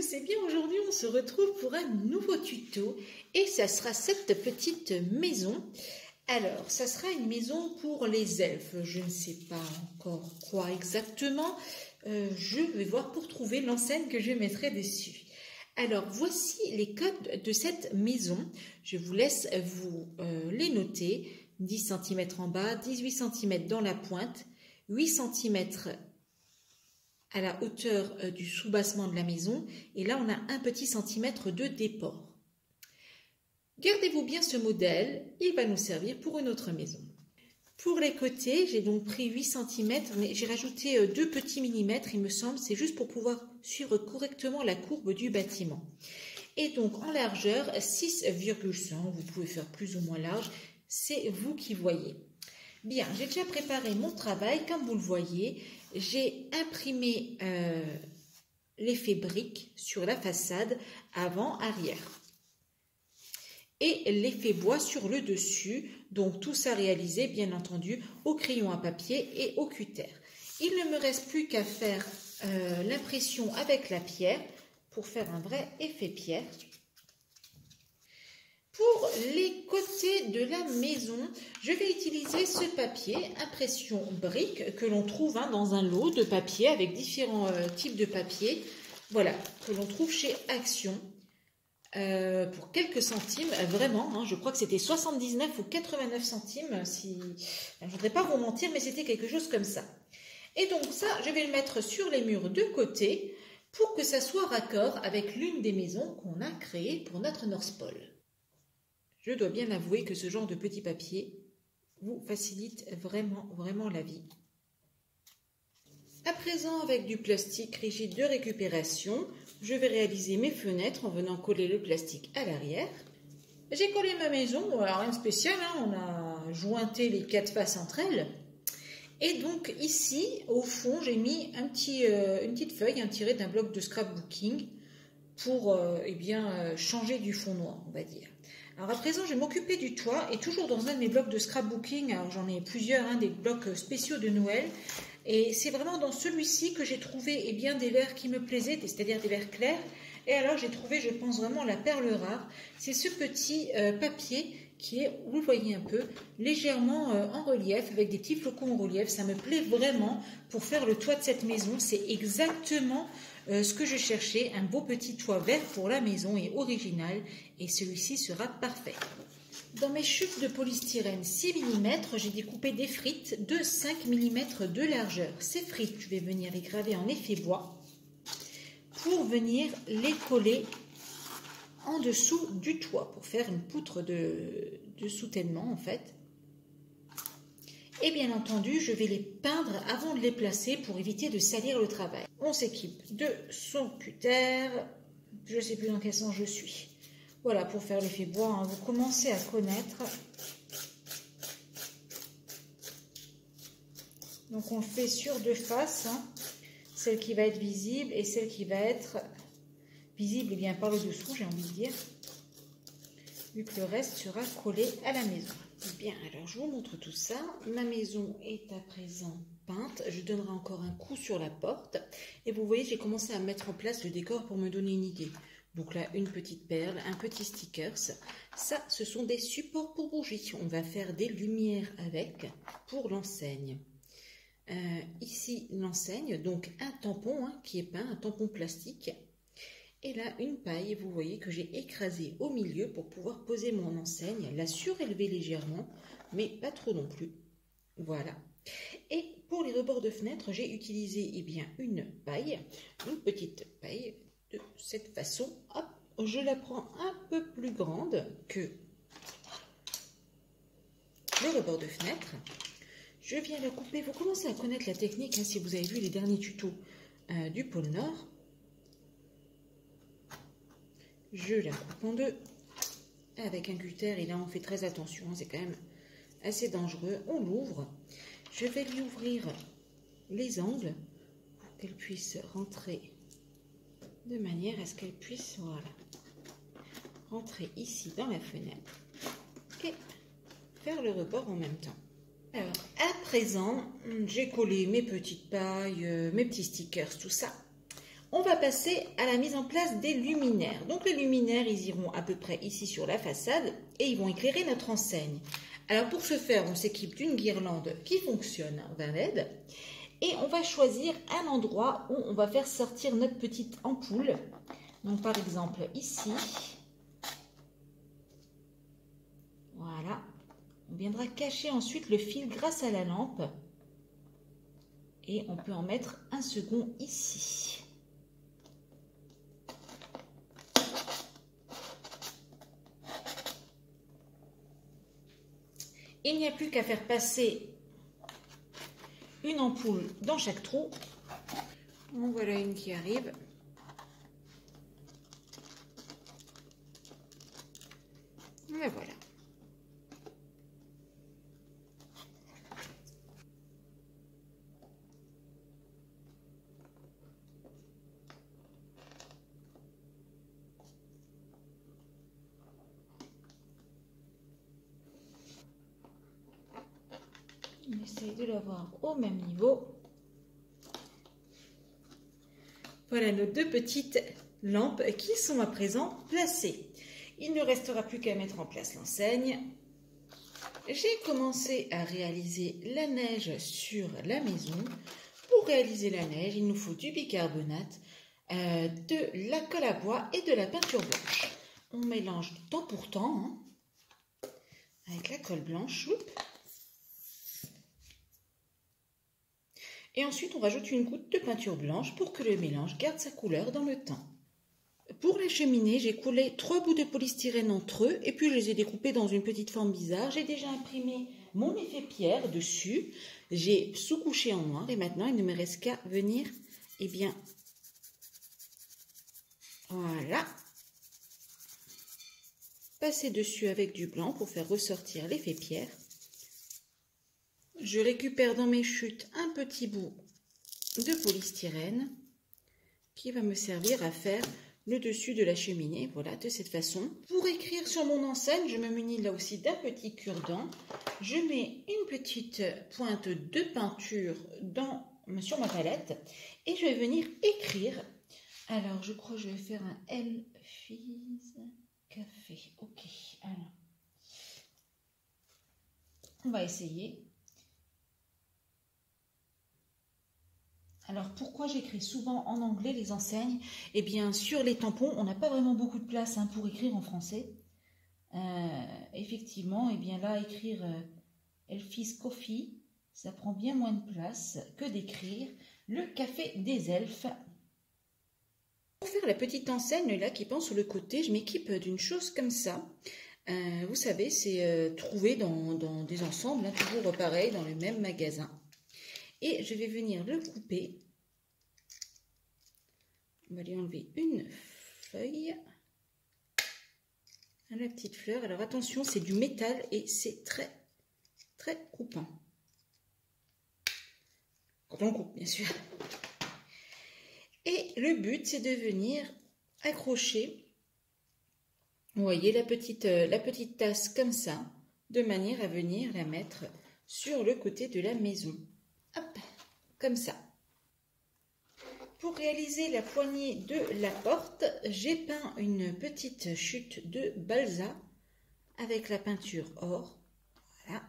c'est bien, aujourd'hui on se retrouve pour un nouveau tuto et ça sera cette petite maison. Alors, ça sera une maison pour les elfes, je ne sais pas encore quoi exactement. Je vais voir pour trouver l'enseigne que je mettrai dessus. Alors, voici les codes de cette maison. Je vous laisse vous les noter. 10 cm en bas, 18 cm dans la pointe, 8 cm à la hauteur du soubassement de la maison. Et là, on a un petit centimètre de déport. Gardez-vous bien ce modèle, il va nous servir pour une autre maison. Pour les côtés, j'ai donc pris 8 cm, mais j'ai rajouté 2 petits millimètres, il me semble, c'est juste pour pouvoir suivre correctement la courbe du bâtiment. Et donc en largeur, 6,5, vous pouvez faire plus ou moins large, c'est vous qui voyez. Bien, j'ai déjà préparé mon travail, comme vous le voyez, j'ai imprimé l'effet brique sur la façade avant-arrière. Et l'effet bois sur le dessus, donc tout ça réalisé bien entendu au crayon à papier et au cutter. Il ne me reste plus qu'à faire l'impression avec la pierre pour faire un vrai effet pierre. Pour les côtés de la maison, je vais utiliser ce papier impression brique que l'on trouve dans un lot de papier avec différents types de papier. Voilà, que l'on trouve chez Action. Pour quelques centimes, vraiment, je crois que c'était 79 ou 89 centimes, je ne voudrais pas vous mentir, mais c'était quelque chose comme ça. Et donc ça, je vais le mettre sur les murs de côté pour que ça soit raccord avec l'une des maisons qu'on a créées pour notre North Pole. Je dois bien avouer que ce genre de petit papier vous facilite vraiment la vie. À présent, avec du plastique rigide de récupération, je vais réaliser mes fenêtres en venant coller le plastique à l'arrière. J'ai collé ma maison, alors rien de spécial, on a jointé les 4 faces entre elles. Et donc ici, au fond, j'ai mis une petite feuille tirée d'un bloc de scrapbooking pour changer du fond noir, on va dire. Alors à présent, je vais m'occuper du toit et toujours dans un de mes blocs de scrapbooking, alors j'en ai plusieurs, des blocs spéciaux de Noël. Et c'est vraiment dans celui-ci que j'ai trouvé des verres qui me plaisaient, c'est-à-dire des verres clairs. Et alors j'ai trouvé, je pense vraiment, la perle rare. C'est ce petit papier qui est, vous le voyez un peu, légèrement en relief, avec des petits flocons en relief. Ça me plaît vraiment pour faire le toit de cette maison. C'est exactement ce que je cherchais, un beau petit toit vert pour la maison et original. Et celui-ci sera parfait. Dans mes chutes de polystyrène 6 mm, j'ai découpé des frites de 5 mm de largeur. Ces frites, je vais venir les graver en effet bois pour venir les coller en dessous du toit, pour faire une poutre de soutènement en fait. Et bien entendu, je vais les peindre avant de les placer pour éviter de salir le travail. On s'équipe de son cutter, je ne sais plus dans quel sens je suis. Voilà, pour faire l'effet bois, vous commencez à connaître. Donc on le fait sur 2 faces, celle qui va être visible et celle qui va être visible par le dessous, j'ai envie de dire, vu que le reste sera collé à la maison. Bien, alors je vous montre tout ça. Ma maison est à présent peinte. Je donnerai encore un coup sur la porte. Et vous voyez, j'ai commencé à mettre en place le décor pour me donner une idée. Donc là, une petite perle, un petit stickers. Ça, ce sont des supports pour bougies. On va faire des lumières avec pour l'enseigne. Ici, l'enseigne, donc un tampon qui est peint, un tampon plastique. Et là, une paille, vous voyez que j'ai écrasé au milieu pour pouvoir poser mon enseigne, la surélever légèrement, mais pas trop non plus. Voilà. Et pour les rebords de fenêtre, j'ai utilisé une paille, une petite paille, de cette façon. Hop, je la prends un peu plus grande que le rebord de fenêtre. Je viens la couper. Vous commencez à connaître la technique si vous avez vu les derniers tutos du pôle Nord. Je la coupe en 2 avec un cutter et là on fait très attention, c'est quand même assez dangereux. On l'ouvre. Je vais lui ouvrir les angles pour qu'elle puisse rentrer de manière à ce qu'elle puisse rentrer ici dans la fenêtre et faire le rebord en même temps. Alors à présent, j'ai collé mes petites pailles, mes petits stickers, tout ça. on va passer à la mise en place des luminaires. Donc les luminaires, ils iront à peu près ici sur la façade et ils vont éclairer notre enseigne. Alors pour ce faire, on s'équipe d'une guirlande qui fonctionne en LED et on va choisir un endroit où on va faire sortir notre petite ampoule. Donc par exemple ici, voilà, on viendra cacher ensuite le fil grâce à la lampe et on peut en mettre un second ici. Il n'y a plus qu'à faire passer une ampoule dans chaque trou. En voilà une qui arrive. Et voilà. On essaye de l'avoir au même niveau. Voilà nos deux petites lampes qui sont à présent placées. Il ne restera plus qu'à mettre en place l'enseigne. J'ai commencé à réaliser la neige sur la maison. Pour réaliser la neige, il nous faut du bicarbonate, de la colle à bois et de la peinture blanche. On mélange de temps pour temps avec la colle blanche. Et ensuite, on rajoute une goutte de peinture blanche pour que le mélange garde sa couleur dans le temps. Pour la cheminée, j'ai collé 3 bouts de polystyrène entre eux et puis je les ai découpés dans une petite forme bizarre. J'ai déjà imprimé mon effet pierre dessus. J'ai sous-couché en noir et maintenant, il ne me reste qu'à venir, eh bien, voilà, passer dessus avec du blanc pour faire ressortir l'effet pierre. Je récupère dans mes chutes un petit bout de polystyrène qui va me servir à faire le dessus de la cheminée, voilà, de cette façon. Pour écrire sur mon enseigne, je me munis là aussi d'un petit cure-dent. Je mets une petite pointe de peinture sur ma palette et je vais venir écrire. Alors, je crois que je vais faire un Elfis Café. Ok, alors, on va essayer. Alors, pourquoi j'écris souvent en anglais les enseignes? Eh bien, sur les tampons, on n'a pas vraiment beaucoup de place pour écrire en français. Effectivement, eh bien là, écrire Elfis Coffee, ça prend bien moins de place que d'écrire le café des elfes. Pour faire la petite enseigne là qui pend sur le côté, je m'équipe d'une chose comme ça. Vous savez, c'est trouvé dans des ensembles, toujours pareil, dans le même magasin. Et je vais venir le couper. On va lui enlever une feuille. La petite fleur. Alors attention, c'est du métal et c'est très, très coupant. Quand on coupe, bien sûr. Et le but, c'est de venir accrocher, vous voyez, la petite tasse comme ça, de manière à venir la mettre sur le côté de la maison. Hop, comme ça. Pour réaliser la poignée de la porte, j'ai peint une petite chute de balsa avec la peinture or. Voilà,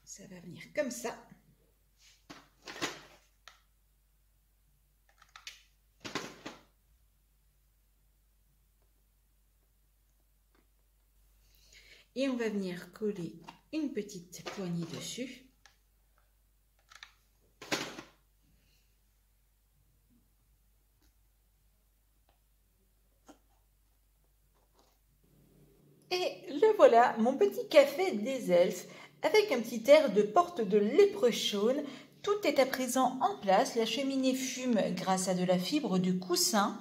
ça va venir comme ça. Et on va venir coller une petite poignée dessus. Et le voilà, mon petit café des elfes, avec un petit air de porte de Leprechaun. Tout est à présent en place, la cheminée fume grâce à de la fibre de coussin.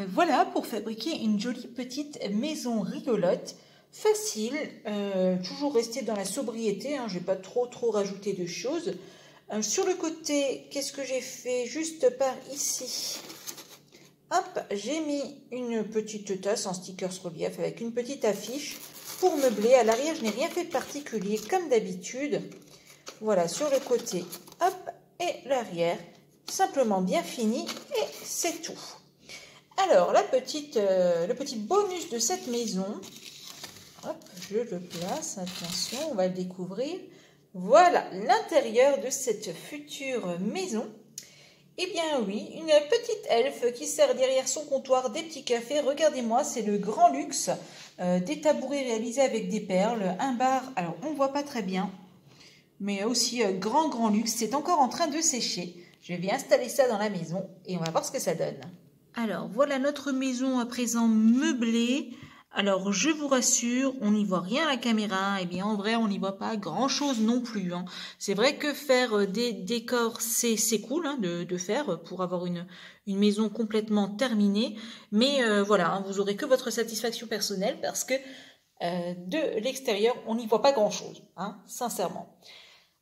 Voilà pour fabriquer une jolie petite maison rigolote, facile, toujours rester dans la sobriété, je ne vais pas trop rajouter de choses. Sur le côté, qu'est-ce que j'ai fait? Juste par ici. Hop, j'ai mis une petite tasse en stickers relief avec une petite affiche pour meubler. À l'arrière, je n'ai rien fait de particulier comme d'habitude. Voilà, sur le côté, hop, et l'arrière, simplement bien fini et c'est tout. Alors, le petit bonus de cette maison, hop, je le place, attention, on va le découvrir. Voilà l'intérieur de cette future maison. Eh bien oui, une petite elfe qui sert derrière son comptoir des petits cafés. Regardez-moi, c'est le grand luxe, des tabourets réalisés avec des perles, un bar, alors on ne voit pas très bien, mais aussi grand luxe, c'est encore en train de sécher. Je vais installer ça dans la maison et on va voir ce que ça donne. Alors voilà notre maison à présent meublée. Alors je vous rassure, on n'y voit rien à la caméra, et bien en vrai on n'y voit pas grand chose non plus. Hein. C'est vrai que faire des décors c'est cool hein, de faire pour avoir une maison complètement terminée, mais voilà, hein, vous aurez que votre satisfaction personnelle parce que de l'extérieur on n'y voit pas grand chose, hein, sincèrement.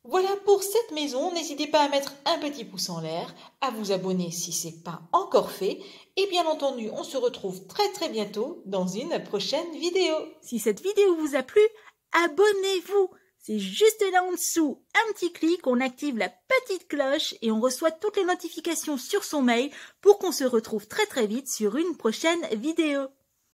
Voilà pour cette maison, n'hésitez pas à mettre un petit pouce en l'air, à vous abonner si ce n'est pas encore fait, et bien entendu, on se retrouve très bientôt dans une prochaine vidéo. Si cette vidéo vous a plu, abonnez-vous. C'est juste là en dessous, un petit clic, on active la petite cloche et on reçoit toutes les notifications sur son mail pour qu'on se retrouve très vite sur une prochaine vidéo.